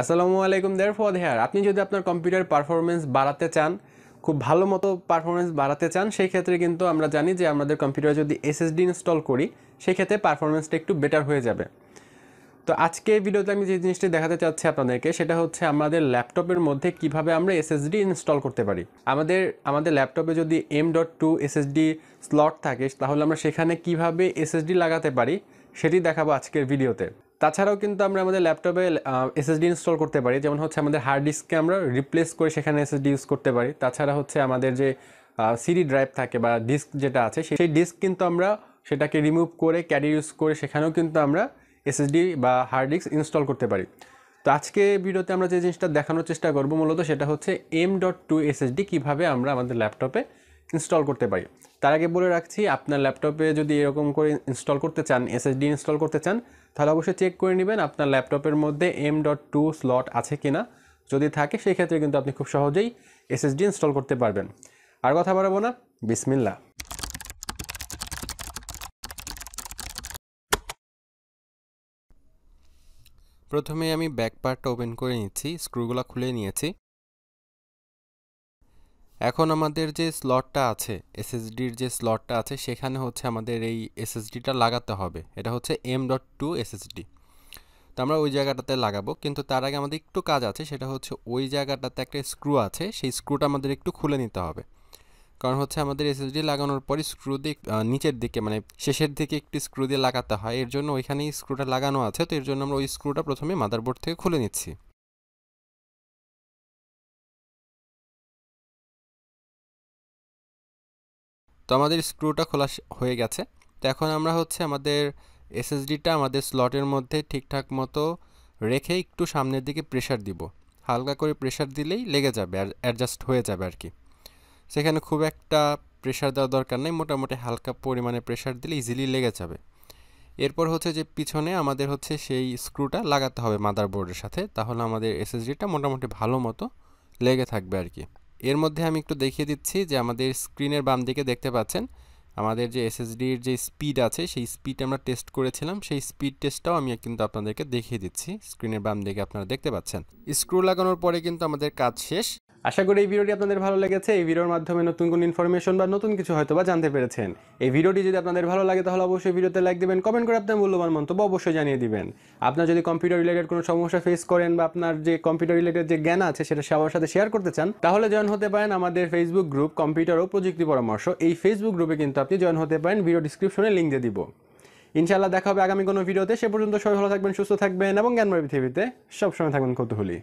আসসালামু আলাইকুম there for hair. আপনি যদি আপনার কম্পিউটার পারফরমেন্স বাড়াতে চান, খুব ভালো মতো পারফরমেন্স বাড়াতে চান, সেই ক্ষেত্রে কিন্তু আমরা জানি যে আমাদের কম্পিউটারে যদি এসএসডি ইনস্টল করি সেই ক্ষেত্রে পারফরমেন্সটা একটু বেটার হয়ে যাবে। তো আজকে ভিডিওতে আমি যে জিনিসটি দেখাতে চাচ্ছি আপনাদেরকে সেটা হচ্ছে আমাদের ল্যাপটপের মধ্যে কিভাবে আমরা এসএসডি ইনস্টল করতে পারি। আমাদের ল্যাপটপে যদি M.2 SSD স্লট থাকে তাহলে আমরা সেখানে কিভাবে এসএসডি লাগাতে পারি সেটি দেখাবো আজকের ভিডিওতে। তাছাড়াও কিন্তু আমরা আমাদের ল্যাপটপে এসএসডি ইনস্টল করতে পারি, যেমন হচ্ছে আমাদের হার্ড ডিস্ককে আমরা রিপ্লেস করে সেখানে এসএসডি ইউজ করতে পারি। তাছাড়া হচ্ছে আমাদের যে সিডি ড্রাইভ থাকে বা ডিস্ক যেটা আছে সেই ডিস্ক কিন্তু আমরা সেটাকে রিমুভ করে ক্যারি ইউজ করে সেখানেও কিন্তু আমরা এসএসডি বা হার্ড ডিস্ক ইনস্টল করতে পারি। তো আজকে ভিডিওতে আমরা যে জিনিসটা দেখানোর চেষ্টা করব মূলত সেটা হচ্ছে M.2 SSD কীভাবে আমরা আমাদের ল্যাপটপে ইনস্টল করতে পারি। তার আগে বলে রাখছি, আপনার ল্যাপটপে যদি এরকম করে ইনস্টল করতে চান, এসএসডি ইনস্টল করতে চান, তাহলে অবশ্যই চেক করে নেবেন আপনার ল্যাপটপের মধ্যে M.2 স্লট আছে কিনা। যদি থাকে সেই ক্ষেত্রে কিন্তু আপনি খুব সহজেই এসএসডি ইনস্টল করতে পারবেন। আর কথা বাড়াবো না, বিসমিল্লাহ। প্রথমে আমি ব্যাক পার্টটা ওপেন করে নিচ্ছি, স্ক্রুগুলো খুলে নিয়েছি। এখন আমাদের যে স্লটটা আছে, এসএসডির যে স্লটটা আছে সেখানে হচ্ছে আমাদের এই এসএসডিটা লাগাতে হবে। এটা হচ্ছে M.2 SSD। তো আমরা ওই জায়গাটাতে লাগাবো, কিন্তু তার আগে আমাদের একটু কাজ আছে। সেটা হচ্ছে ওই জায়গাটাতে একটা স্ক্রু আছে, সেই স্ক্রুটা আমাদের একটু খুলে নিতে হবে। কারণ হচ্ছে আমাদের এসএসডি লাগানোর পরে স্ক্রু দিয়ে নিচের দিকে মানে শেষের দিকে একটি স্ক্রু দিয়ে লাগাতে হয়, এর জন্য ওইখানেই স্ক্রুটা লাগানো আছে। তো এর জন্য আমরা ওই স্ক্রুটা প্রথমে মাদারবোর্ড থেকে খুলে নিচ্ছি। তো আমাদের স্ক্রুটা খোলা হয়ে গেছে। তো এখন আমরা হচ্ছে আমাদের এসএসডিটা আমাদের স্লটের মধ্যে ঠিকঠাক মতো রেখে একটু সামনের দিকে প্রেশার দিব। হালকা করে প্রেশার দিলেই লেগে যাবে আর অ্যাডজাস্ট হয়ে যাবে আর কি। সেখানে খুব একটা প্রেশার দেওয়ার দরকার নেই, মোটামুটি হালকা পরিমাণে প্রেশার দিলে ইজিলি লেগে যাবে। এরপর হচ্ছে যে পিছনে আমাদের হচ্ছে সেই স্ক্রুটা লাগাতে হবে মাদারবোর্ডের সাথে, তাহলে আমাদের এসএসডিটা মোটামুটি ভালো মতো লেগে থাকবে আর কি। এর মধ্যে আমি একটু দেখিয়ে দিচ্ছি যে আমাদের স্ক্রিনের বাম দিকে দেখতে পাচ্ছেন আমাদের যে এসএসডির যে স্পিড আছে সেই স্পিড আমরা টেস্ট করেছিলাম, সেই স্পিড টেস্টটাও আমি কিন্তু আপনাদেরকে দেখিয়ে দিচ্ছি। স্ক্রিনের বাম দিকে আপনারা দেখতে পাচ্ছেন স্ক্রু লাগানোর পরে কিন্তু আমাদের কাজ শেষ। আশা করি এই ভিডিওটি আপনাদের ভালো লেগেছে। এই ভিডিওর মাধ্যমে নতুন কোনো ইনফরমেশন বা নতুন কিছু হয়তো বা জানতে পেরেছেন। এই ভিডিওটি যদি আপনাদের ভালো লাগে তাহলে অবশ্যই ভিডিওতে লাইক দিবেন, কমেন্ট করে আপনার মূল্যবান মন্তব্য অবশ্যই জানিয়ে দিবেন। আপনার যদি কম্পিউটার রিলেটেড কোনো সমস্যা ফেস করেন বা আপনার যে কম্পিউটার রিলেটেড যে জ্ঞান আছে সেটা সবার সাথে শেয়ার করতে চান, তাহলে জয়েন হতে পারেন আমাদের ফেসবুক গ্রুপ কম্পিউটার ও প্রযুক্তি পরামর্শ। এই ফেসবুক গ্রুপে কিন্তু আপনি জয়েন হতে পারেন, ভিডিও ডিসক্রিপশনে লিঙ্ক দিয়ে দিব। ইনশাআল্লাহ দেখা হবে আগামী কোনো ভিডিওতে। সে পর্যন্ত সবাই ভালো থাকবেন, সুস্থ থাকবেন এবং জ্ঞানময় পৃথিবীতে সবসময় থাকবেন কৌতূহলী।